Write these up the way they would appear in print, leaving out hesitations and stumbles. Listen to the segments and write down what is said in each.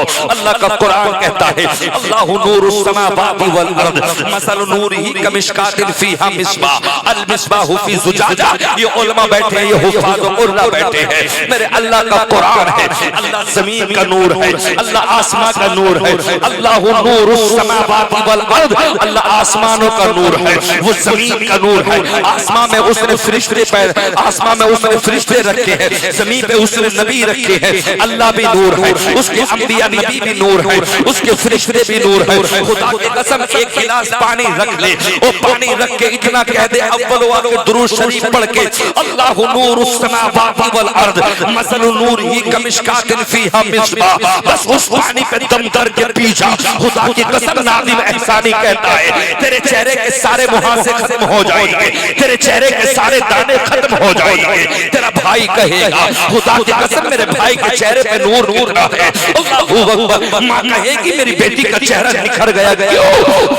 چھوڑو. اللہ کا قرآن کہتا ہے اللہ نور السماوات والارض مثل نورہ کمشکات فیہا مصباح المصباح فی زجاجہ. یہ علماء بیٹھے ہیں, یہ حفاظ اللہ بیٹھے ہیں. میرے اللہ کا قرآن ہے. اللہ زمین کا نور ہے, اللہ آسمان کا نور ہے. اللہ نور السماوات والارض, اللہ آسمانوں کا نور ہے, وہ زمین کا نور ہے. آسمان میں اس نے فرشتے آسمان میں اس نے فرشتے رکھے ہیں, زمین پہ اس نے نبی رکھے ہیں. اللہ بھی نور ہے, اس کے انبیاء نبی بھی نور ہے, اس کے فرشتے بھی نور ہے. خدا کی قسم ایک گلاس پانی رکھ لے, وہ پانی رکھ کے اتنا کہہ دے اول وقت درود شریف پڑھ کے اللہ نور السماوات والارض مثل نورہ کمشکات فیہا مصباح, بس اس پانی پہ دم کر کے پی جا. خدا کی قسم ناظم احسانی کہتا ہے تیرے چہرے کے سارے محاسے ختم ہو جائیں گے, تیرے چہرے کے سارے دانے ختم ہو جائیں گے. تیرا بھائی کہے گا خدا کی قسم میرے بھائی کے چہرے پہ نور نکلا ہے. اللہ اکبر. ماں کہے گی میری بیٹی کا چہرہ نکھر گیا.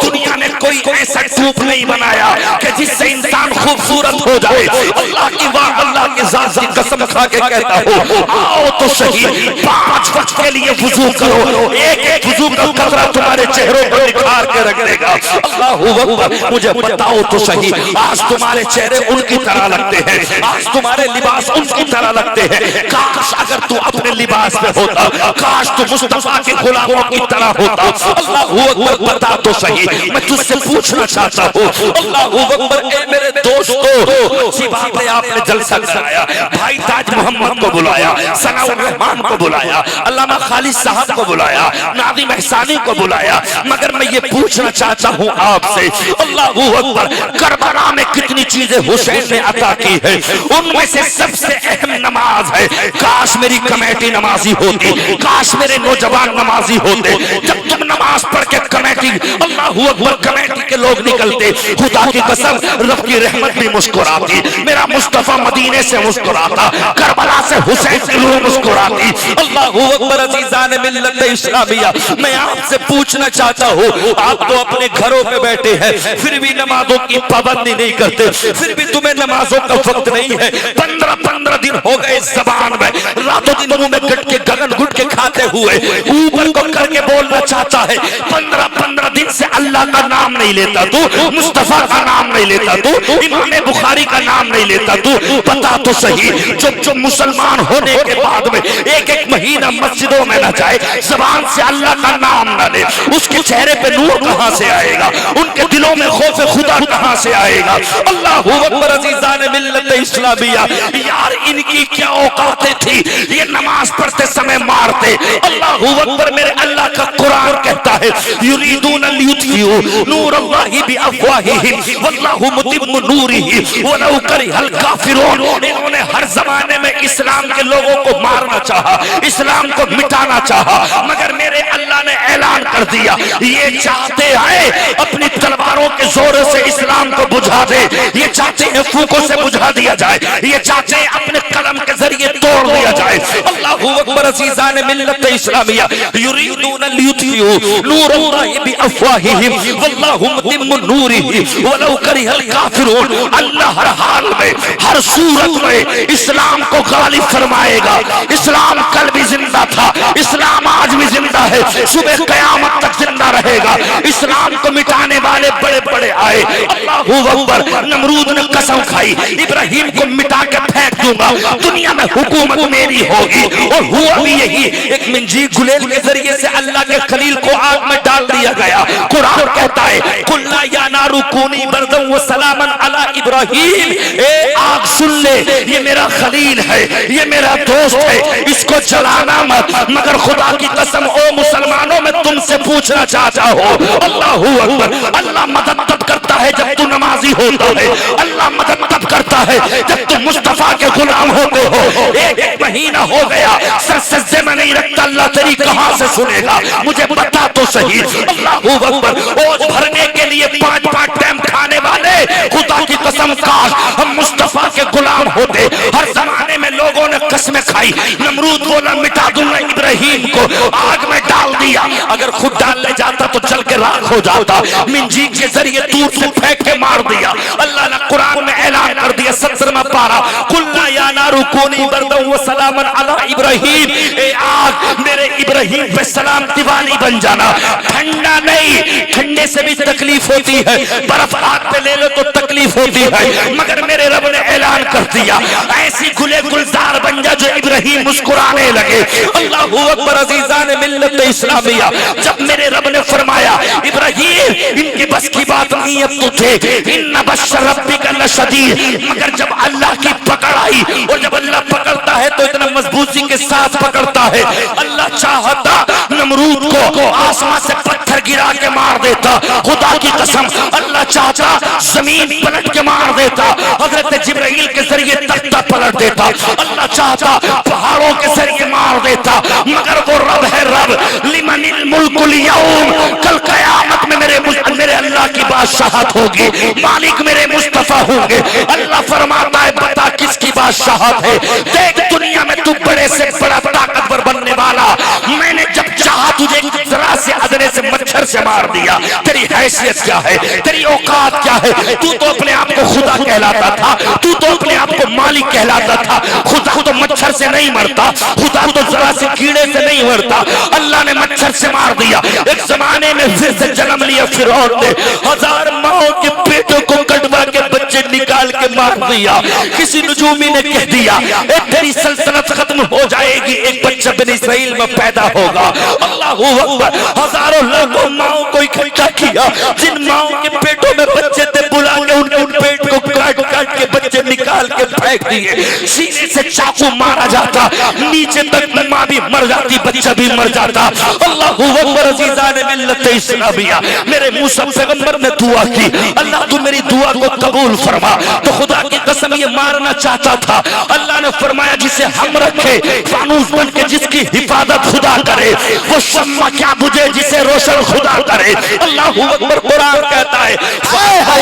دنیا نے کوئی ایسا ٹوپ نہیں بنایا کہ جس سے انسان خوبصورت ہو جائے. اللہ کی واہ اللہ کی ذات کی قسم کھا کے کہتا ہوں آؤ تو صحیح 5 وقت کے لیے وضو کرو, ایک ایک وضو کا قطرہ تمہارے چہروں پر نکھار کے رکھ دے گا. اللہ اکبر. مجھے بتاؤ تو صحیح, آج تمہارے چہرے ان کی طرح لگتے ہیں, آج تمہارے لباس ان کی طرح لگتے ہیں. کاش اگر تو اپنے لباس میں ہوتا, کاش تو مصطفیٰ کے غلاموں کی طرح ہوتا. اللہ اکبر. بتا تو صحیح, میں تجھ سے پوچھنا چاہتا ہوں. اللہ اکبر. اے میرے دوستو, اچھی بات ہے آپ نے جلسہ کرایا, بھائی تاج محمد کو بلایا, ثناء الرحمان کو بلایا, علامہ خالد صاحب کو بلایا, ناظم احسانی کو بلایا, مگر میں یہ پوچھنا چاہتا ہوں آپ سے اللہ اکبر کربلا میں کتنی چیزیں حسین نے عطا کی ہے, ان میں سے سب سے اہم نماز ہے. کاش میری کمیٹی نمازی ہوتی, کاش میرے نوجوان نمازی ہوتے. جب تم نماز پڑھ کے کمیٹی اللہ اکبر کمیٹی کے لوگ نکلتے, خدا کی قسم رب کی رحمت بھی مسکراتی, میرا مصطفیٰ مدینے سے مسکراتا, کربلا سے حسین سے روح مسکراتی. اللہ اکبر. عزیزان ملت اسلامیہ, میں آپ سے پوچھنا چاہتا ہوں, آپ تو اپنے گھروں پہ بیٹھے ہیں پھر بھی نمازوں کی پابندی نہیں کرتے, پھر بھی تمہیں نمازوں کا وقت نہیں ہے. 15 دن ہو گئے زبان میں راتوں دن منہ میں گٹ کے گگن گھٹ کے کھاتے ہوئے, اوپر کو کر کے بولنا چاہتا ہے 15 دن سے اللہ کا نام نہیں لیتا تو, مصطفیٰ کا نام نہیں لیتا تو, امام بخاری کا نام نہیں لیتا تو. بتا تو صحیح, جو مسلمان ہونے کے بعد میں ایک مہینہ مسجدوں میں نہ جائے, زبان سے اللہ کا نام نہ لے, اس کے چہرے پہ نور کہاں سے آئے گا, ان کے دلوں میں خوف خدا کہاں سے آئے گا. اللہ اکبر. عزیزان ملت اسلامیہ, یار ان کی کیا اوقاتیں تھی, یہ نماز پڑھتے سمے مارتے. اللہ اکبر. میرے اللہ کا قرآن کہتا ہے یریدون لیطفئوا نور اللہ بافواہہم واللہ متم نورہ ولو کرہ الکافرون. انہوں نے ہر زمانے میں اسلام کے لوگوں کو مارنا چاہا, اسلام کو مٹانا چاہا, مگر میرے اللہ نے اعلان کر دیا یہ چاہتے ہیں اپنی تلواروں کے زور سے اسلام کو بجھا دے, یہ چاہتے ہیں پھوکوں سے بجھا دیا جائے, یہ چاہتے ہیں اپنے قلم کے ذریعے توڑ دیا جائے. اللہ اکبر. عزیزان ملت اسلامیہ, یریدون لیطفئوا نور اللہ بافواہہم واللہ متم نورہ ولو کرہ الکافرون. اللہ ہر حال میں ہر صورت میں اسلام کو غالب فرمائے گا. اسلام کل بھی زندہ تھا, اسلام آج بھی زندہ ہے, صبح قیامت تک زندہ رہے گا. اسلام کو مٹانے والے بڑے بڑے آئے. اللہ اکبر. نمرود نے قسم کھائی ابراہیم کو مٹا کے پھینک دوں گا, دنیا میں حکومت میری ہوگی, اور ہوا بھی یہی. ایک منجی گلیل کے ذریعے سے اللہ کے خلیل کو آگ میں ڈال دیا گیا. قرآن کہتا ہے قلنا یا نار کونی بردا وسلاما علی ابراہیم, اے آگ سن لے, یہ میرا خلیل ہے, یہ میرا دوست ہے, اس کو جلانا مت. مگر خدا کی قسم او مسلمانوں, میں تم سے پوچھنا چاہتا ہوں. اللہ اکبر. اللہ مدد تب کرتا ہے جب تو نمازی ہوتا ہے, اللہ مدد تب کرتا ہے جب تم مصطفیٰ کے غلام ہوتے ہو. ایک مہینہ ہو گیا سر سجدے میں نہیں رکھتا, اللہ تیری کہاں سے سنے گا, مجھے بتا تو صحیح. اللہ اکبر. اوج بھرنے کے لیے 5 ٹائم کھانے والے, خدا کی قسم کاش ہم مصطفیٰ کے غلام ہوتے, ہر زمانے میں میں لوگوں نے قسمیں کھائی، نمرود بولا مٹا دوں گا ابراہیم کو، آگ میں ڈال دیا، اگر خود ڈالنے جاتا تو جل کے راکھ ہو جاتا، منجیل کے ذریعے دور سے پھینک کے مار دیا۔ اللہ نے قرآن میں اعلان کر دیا 17واں پارہ، قلنا یا نار کونی بردا وسلاما علی ابراہیم، اے آگ میرے ابراہیم پہ سلامتی والی بن جانا، ٹھنڈا نہیں، ٹھنڈے سے بھی تکلیف ہوتی ہے، برف آگ پہ لے لو تو تکلیف ہوتی ہے، مگر میرے رب نے اعلان کر دیا ایسی گلے گلزار بن جا جو ابراہیم مسکرانے لگے۔ اللہ اکبر عزیزان ملت اسلامیہ، جب میرے رب نے فرمایا ابراہیم ان کے بس کی بات نہیں اب تجھے، ان بطش ربک لشدید، مگر جب اللہ کی پکڑ آئی، اور جب اللہ پکڑتا ہے تو اتنا مضبوطی کے ساتھ پکڑتا ہے، اللہ چاہتا نمرود کو آسمان سے پتھر گرا کے مار دیتا، خدا کی قسم اللہ چاہتا زمین پلٹ کے مار دیتا، حضرت جبرائیل کے ذریعے تختہ پلٹ دیتا، اللہ چاہتا پہاڑوں کے ذریعے مار دیتا، مگر وہ رب ہے رب، لمن الملک اليوم، کل قیامت میں میرے اللہ کی بادشاہت ہوگی، مالک میرے مصطفیٰ ہوں گے۔ اللہ فرماتا ہے بتا کس کی بادشاہت ہے، دیکھ دنیا میں تو بڑے سے بڑا طاقتور بننے والا، میں نے جب چاہا تجھے ذرا سے ادنے سے مچھر سے مار دیا، تیری حیثیت کیا ہے، تیری اوقات کیا ہے، تو اپنے آپ کو خدا کہلاتا تھا، تو اپنے آپ کو مالک کہلاتا تھا، خدا تو مچھر سے نہیں مرتا، خدا تو ذرا سے کیڑے سے نہیں مرتا، اللہ نے مچھر سے مار دیا۔ ایک زمانے میں پھر سے جنم لیا فرعون نے، 1000 ماؤں کے پیٹوں کو کٹوا کے بچے نکال کے مار دیا، کسی نجومی نے کہہ دیا ایک تیری سلطنت ختم ہو جائے گی، ایک بچہ بن اسرائیل میں پیدا ہوگا۔ اللہ اکبر، ہزاروں لاکھوں ماؤں کو اکٹھا کیا، جن ماؤں کے پیٹوں میں بچے تھے بلا کے ان پیٹ کو کاٹ کاٹ کے بچے نکال کے پھینک دیے، سینے سے چاقو مارا جاتا، نیچے تک ماں بھی مر جاتی، بچہ بھی مر جاتا۔ اللہ اکبر عزیزان ملت اسلامیہ، میرے موسیٰ پیغمبر نے دعا کی، اللہ تو میری دعا کو قبول فرما، تو خدا کی قسم یہ مارنا چاہتا تھا، اللہ نے فرمایا جسے ہم رکھے فانوس بن کے جس کی حفاظت خدا کرے، وہ شمع کیا بجھے جسے روشن خدا کرے۔ اللہ اکبر، قرآن کہتا ہے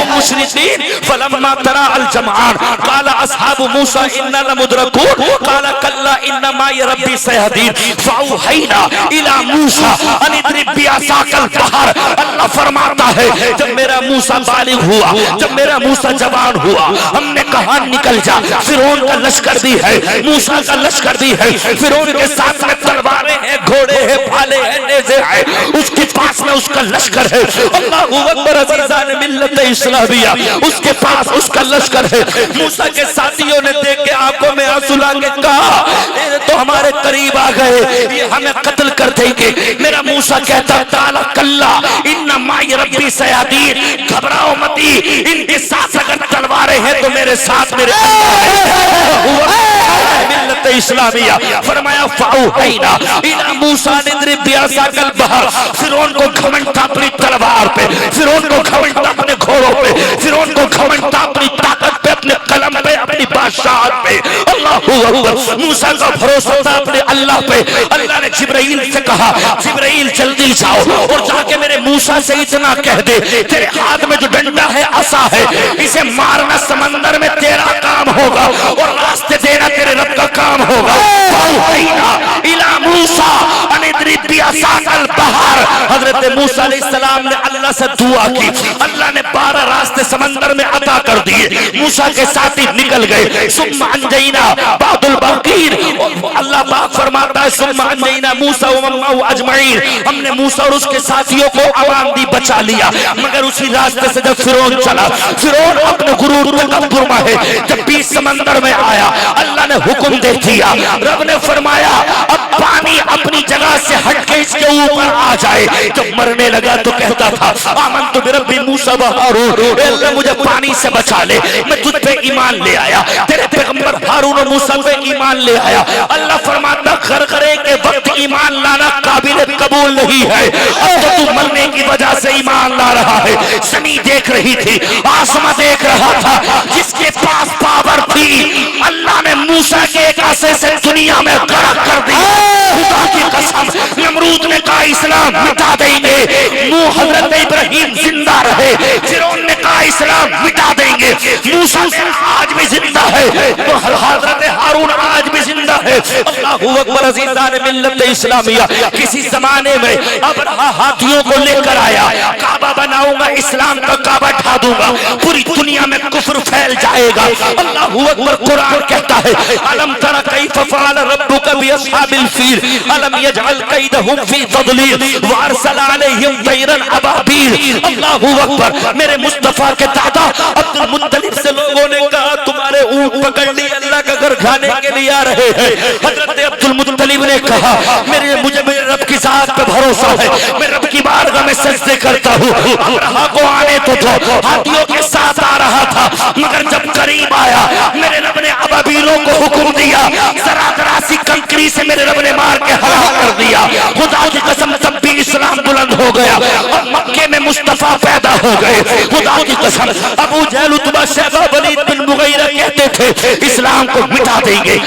مشرکین فلما ترى الجمعان قال اصحاب موسى اننا لمدركون قال كلا ان معي ربي سيهدين فاوحينا الى موسى ان اضرب بعصاك البحر۔ اللہ فرماتا ہے جب میرا موسیٰ بالغ ہوا، جب میرا موسیٰ جوان ہوا، ہم نے کہا نکل جا، فرعون کا لشکر بھی ہے، موسیٰ کا لشکر بھی ہے، فرعون کے ساتھ میں تلواریں ہیں، گھوڑے ہیں، بھالے ہیں، نیزے ہیں، اس کے پاس میں اس کا لشکر ہے۔ اللہ اکبر عزیزان ملت اسلامیہ، اس کے پاس اس کا لشکر ہے۔ موسیٰ کے ساتھیوں نے دیکھ کے آنکھوں میں آنسو لا کے کہا یہ تو ہمارے قریب آ گئے، یہ ہمیں قتل کر دیں گے۔ میرا موسیٰ کہتا تعالیٰ کلا ان معی ربی سیادین، گھبراؤ متی، ان کے ساتھ اگر تلواریں ہیں تو میرے ساتھ میرے ملت اسلامیہ۔ فرمایا فاوحینا الی موسیٰ ان اضرب بعصاک البحر، فرعون کو گھمنڈ تھا اپنی تلوار پہ، فرعون کو گھمنڈ تھا اپنے گھوڑوں پہ، فرعون کو گھمنڈ تھا اپنی طاقت پہ، اپنے قلم پہ، اپنی بادشاہت پہ۔ اللہ اکبر، موسیٰ کا بھروسہ تھا اپنے اللہ پہ۔ اللہ نے جبرائیل سے کہا جبرائیل جلدی جاؤ اور جا کے میرے موسیٰ سے اتنا کہہ دے تیرے ہاتھ میں جو ڈنڈا ہے عصا ہے، اسے مارنا سمندر میں تیرا کام ہوگا اور راستے دینا تیرے رب کا کام ہوگا۔ فاوحینا الی موسیٰ ان اضرب بعصاک البحر، حضرت موسیٰ علیہ السلام نے اللہ سے دعا کی، اللہ نے 12 راستے سمندر میں عطا کر دیے، موسیٰ کے ساتھی نکل گئے۔ ثم انجینا بعد الباقین، اللہ پاک فرماتا ہے ثم انجینا موسیٰ ومن معه اجمعین، ہم نے موسیٰ اور اس کے ساتھیوں کو امان دی بچا لیا، مگر اسی راستے سے جب فرعون چلا، فرعون اپنے غرور تکبر میں ہے، جب بھی سمندر میں آیا اللہ نے حکم دے دیا، رب نے فرمایا اب پانی اپنی جگہ سے ہٹ کے اس کے اوپر آ جائے۔ جب مرنے لگا تو کہتا تھا آمنت برب موسیٰ و ہارون، اے اللہ مجھے پانی سے بچا لے، میں تجھ پہ ایمان لے آیا، تیرے پیغمبر ہارون و موسیٰ پہ ایمان لے آیا۔ اللہ فرماتا غرغرے کے وقت ایمان لانا قابل قبول نہیں ہے، اب تو تو مرنے کی وجہ سے ایمان لا رہا ہے۔ زمین دیکھ رہی تھی، آسمان دیکھ رہا تھا، جس کے پاس پاور تھی اللہ نے موسیٰ کے ایک عصا سے دنیا میں غرق کر دی۔ خدا کی قسم، نمرود نے کہا اسلام مٹا دیں گے، حضرت ابراہیم زندہ رہے، فرعون نے کہا اسلام مٹا دیں گے، موسیٰ آج بھی زندہ ہے، وہ حضرت ہارون آج بھی زندہ ہے۔ اللہ اکبر عزیزان ملت اسلامیہ، کسی زمانے میں ابرہا ہاتھیوں کو لے کر آیا، کعبہ بناؤں گا، اسلام کا کعبہ ڈھا دوں گا، پوری دنیا میں کفر پھیل جائے گا۔ اللہ اکبر قرآن کہتا ہے الم تر کیف فعل ربک باصحاب الفیل الم یجعل کیدہم فی تضلیل وارسل علیہم طیرا ابابیل۔ اللہ اکبر، میرے مصطفیٰ کے دادا عبد المطلب سے لوگوں نے کہا تمہارے اونٹ پکڑ لی اللہ کا گھر کھانے کے لیے آ رہے ہیں۔ حضرت عبد المطلب نے کہا مجھے میرے رب کی ذات پہ بھروسہ ہے، میں رب کی بارگاہ میں سجدے کرتا ہوں۔ ابرہا کو آنے تو دو، ہاتھیوں کے ساتھ آ رہا تھا، مگر جب قریب آیا میرے رب نے ابابیلوں کو حکم دیا، ذرا ذرا سی کنکری سے میرے رب نے مار کے ہلاک کر دیا۔ خدا کی قسم تب بھی اسلام بلند ہو گیا اور مکے میں مصطفیٰ پیدا ہو گئے۔ خدا کی قسم ابو جہل عتبہ شیبہ ولید بن مغیرہ کہتے تھے اسلام کو مٹا دیں گے،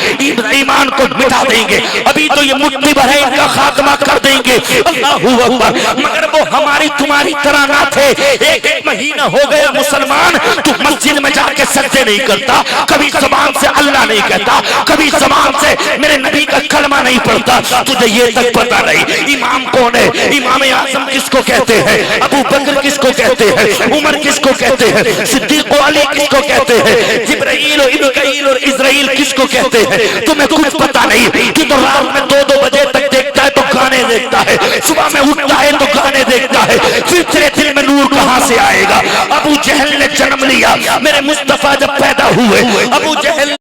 ایمان کو مٹا دیں گے، ابھی تو یہ مٹھی بھر ہے ان کا خاتمہ کر دیں گے۔ اللہ اکبر، مگر وہ ہماری تمہاری طرح نہ تھے۔ ایک مہینہ ہو گیا مسلمان، تو مسجد میں جا کے سجدے نہیں کرتا، کبھی زبان سے اللہ نہیں کہتا، کبھی زبان سے میرے نبی کا کلمہ نہیں پڑھتا، تجھے یہ تک پتہ نہیں امام کون ہے، امام اعظم کس کو کہتے ہیں، ابو بکر کس کو کہتے ہیں، عمر کس کو کہتے ہیں، صدیق و علی کس کو کہتے ہیں، جبرائیل و میکائیل اور اسرائیل کس کو کہتے ہیں، تمہیں کچھ پتہ نہیں۔ تو رات میں 2 بجے تک دیکھتا ہے تو گانے دیکھتا ہے، صبح میں اٹھتا ہے تو گانے دیکھتا ہے، پھر تیرے دل میں نور کہاں سے آئے گا؟ ابو جہل نے جنم لیا، میرے مصطفیٰ جب پیدا ہوئے ابو جہل